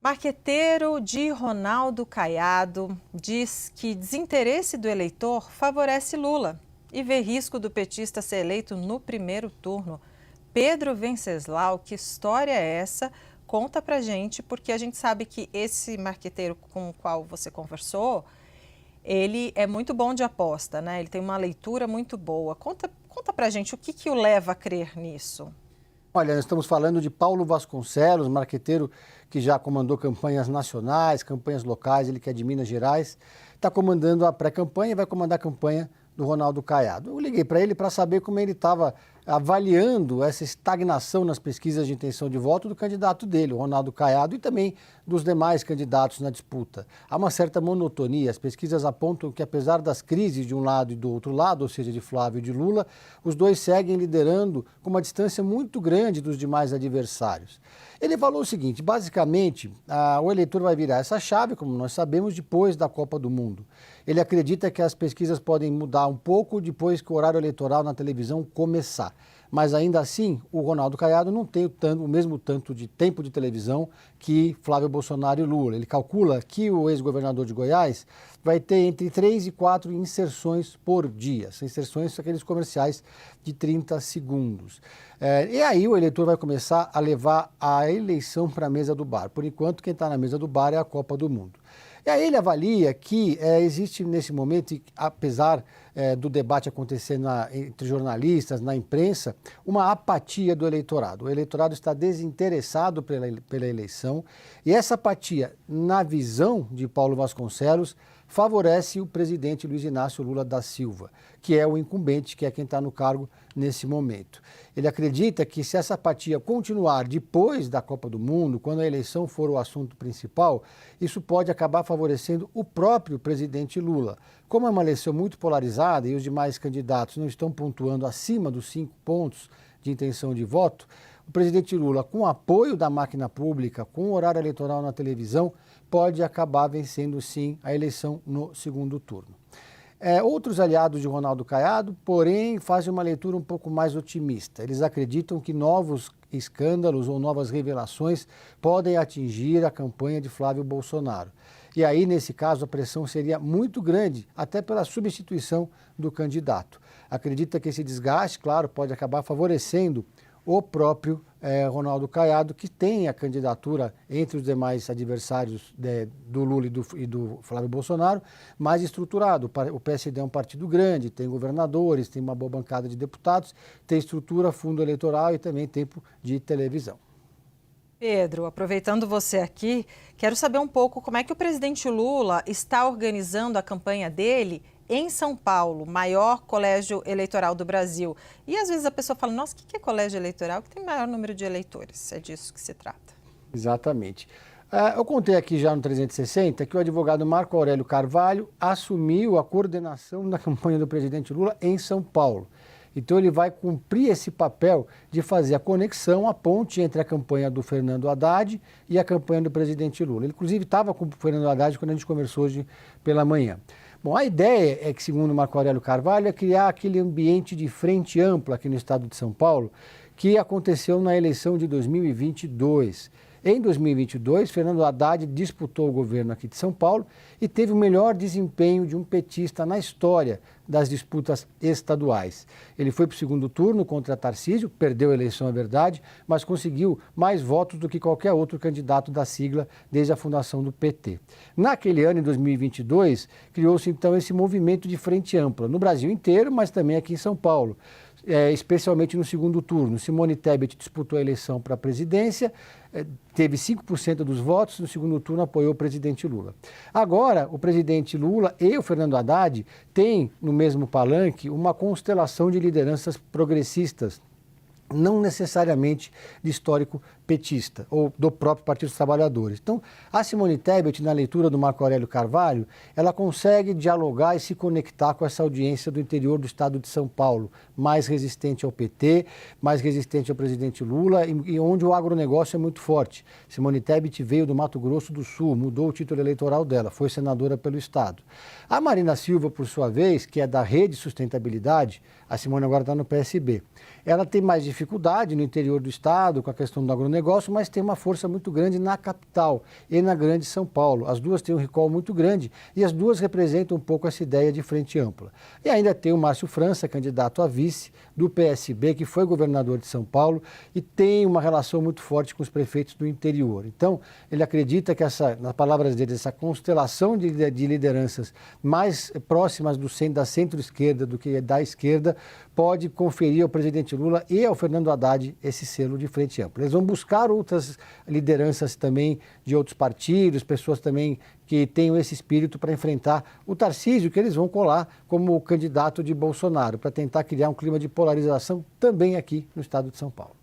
Marqueteiro de Ronaldo Caiado diz que desinteresse do eleitor favorece Lula e vê risco do petista ser eleito no primeiro turno. Pedro Venceslau, que história é essa? Conta pra gente, porque a gente sabe que esse marqueteiro com o qual você conversou, ele é muito bom de aposta, né? Ele tem uma leitura muito boa. Conta pra gente o que o leva a crer nisso. Olha, nós estamos falando de Paulo Vasconcelos, marqueteiro que já comandou campanhas nacionais, campanhas locais, ele que é de Minas Gerais, está comandando a pré-campanha e vai comandar a campanha do Ronaldo Caiado. Eu liguei para ele para saber como ele estava avaliando essa estagnação nas pesquisas de intenção de voto do candidato dele, o Ronaldo Caiado, e também dos demais candidatos na disputa. Há uma certa monotonia, as pesquisas apontam que apesar das crises de um lado e do outro lado, ou seja, de Flávio e de Lula, os dois seguem liderando com uma distância muito grande dos demais adversários. Ele falou o seguinte, basicamente, o eleitor vai virar essa chave, como nós sabemos, depois da Copa do Mundo. Ele acredita que as pesquisas podem mudar um pouco depois que o horário eleitoral na televisão começar. Mas ainda assim, o Ronaldo Caiado não tem o mesmo tanto de tempo de televisão que Flávio Bolsonaro e Lula. Ele calcula que o ex-governador de Goiás vai ter entre 3 e 4 inserções por dia. Essas inserções são aqueles comerciais de 30 segundos. E aí o eleitor vai começar a levar a eleição para a mesa do bar. Por enquanto, quem está na mesa do bar é a Copa do Mundo. E aí ele avalia que existe nesse momento, apesar do debate acontecer entre jornalistas, na imprensa, uma apatia do eleitorado. O eleitorado está desinteressado pela eleição e essa apatia, na visão de Paulo Vasconcelos, favorece o presidente Luiz Inácio Lula da Silva, que é o incumbente, que é quem está no cargo nesse momento. Ele acredita que se essa apatia continuar depois da Copa do Mundo, quando a eleição for o assunto principal, isso pode acabar favorecendo o próprio presidente Lula. Como é uma eleição muito polarizada e os demais candidatos não estão pontuando acima dos 5 pontos de intenção de voto, o presidente Lula, com o apoio da máquina pública, com o horário eleitoral na televisão, pode acabar vencendo sim a eleição no segundo turno. Outros aliados de Ronaldo Caiado, porém, fazem uma leitura um pouco mais otimista. Eles acreditam que novos escândalos ou novas revelações podem atingir a campanha de Flávio Bolsonaro. E aí, nesse caso, a pressão seria muito grande, até pela substituição do candidato. Acredita que esse desgaste, claro, pode acabar favorecendo o próprio Ronaldo Caiado, que tem a candidatura entre os demais adversários do Lula e do Flávio Bolsonaro, mais estruturado. O PSD é um partido grande, tem governadores, tem uma boa bancada de deputados, tem estrutura, fundo eleitoral e também tempo de televisão. Pedro, aproveitando você aqui, quero saber um pouco como é que o presidente Lula está organizando a campanha dele em São Paulo, maior colégio eleitoral do Brasil. E às vezes a pessoa fala, nossa, o que é colégio eleitoral que tem maior número de eleitores? É disso que se trata. Exatamente. Eu contei aqui já no 360 que o advogado Marco Aurélio Carvalho assumiu a coordenação da campanha do presidente Lula em São Paulo. Então ele vai cumprir esse papel de fazer a conexão, a ponte entre a campanha do Fernando Haddad e a campanha do presidente Lula. Ele inclusive estava com o Fernando Haddad quando a gente conversou hoje pela manhã. Bom, a ideia é que, segundo Marco Aurélio Carvalho, é criar aquele ambiente de frente ampla aqui no estado de São Paulo que aconteceu na eleição de 2022. Em 2022, Fernando Haddad disputou o governo aqui de São Paulo e teve o melhor desempenho de um petista na história das disputas estaduais. Ele foi para o segundo turno contra Tarcísio, perdeu a eleição, é verdade, mas conseguiu mais votos do que qualquer outro candidato da sigla desde a fundação do PT. Naquele ano, em 2022, criou-se então esse movimento de frente ampla no Brasil inteiro, mas também aqui em São Paulo. Especialmente no segundo turno. Simone Tebet disputou a eleição para a presidência, teve 5% dos votos, no segundo turno apoiou o presidente Lula. Agora, o presidente Lula e o Fernando Haddad têm no mesmo palanque uma constelação de lideranças progressistas, não necessariamente de histórico petista ou do próprio Partido dos Trabalhadores. Então, a Simone Tebet, na leitura do Marco Aurélio Carvalho, ela consegue dialogar e se conectar com essa audiência do interior do estado de São Paulo, mais resistente ao PT, mais resistente ao presidente Lula e onde o agronegócio é muito forte. Simone Tebet veio do Mato Grosso do Sul, mudou o título eleitoral dela, foi senadora pelo estado. A Marina Silva, por sua vez, que é da Rede Sustentabilidade, a Simone agora está no PSB. Ela tem mais dificuldade no interior do estado, com a questão do agronegócio, mas tem uma força muito grande na capital e na grande São Paulo. As duas têm um recall muito grande e as duas representam um pouco essa ideia de frente ampla. E ainda tem o Márcio França, candidato a vice do PSB, que foi governador de São Paulo e tem uma relação muito forte com os prefeitos do interior. Então, ele acredita que nas palavras dele, essa constelação de lideranças mais próximas da centro-esquerda do que da esquerda pode conferir ao presidente Lula e ao Fernando Haddad esse selo de frente ampla. Eles vão buscar outras lideranças também de outros partidos, pessoas também que tenham esse espírito para enfrentar o Tarcísio, que eles vão colar como candidato de Bolsonaro, para tentar criar um clima de polarização também aqui no estado de São Paulo.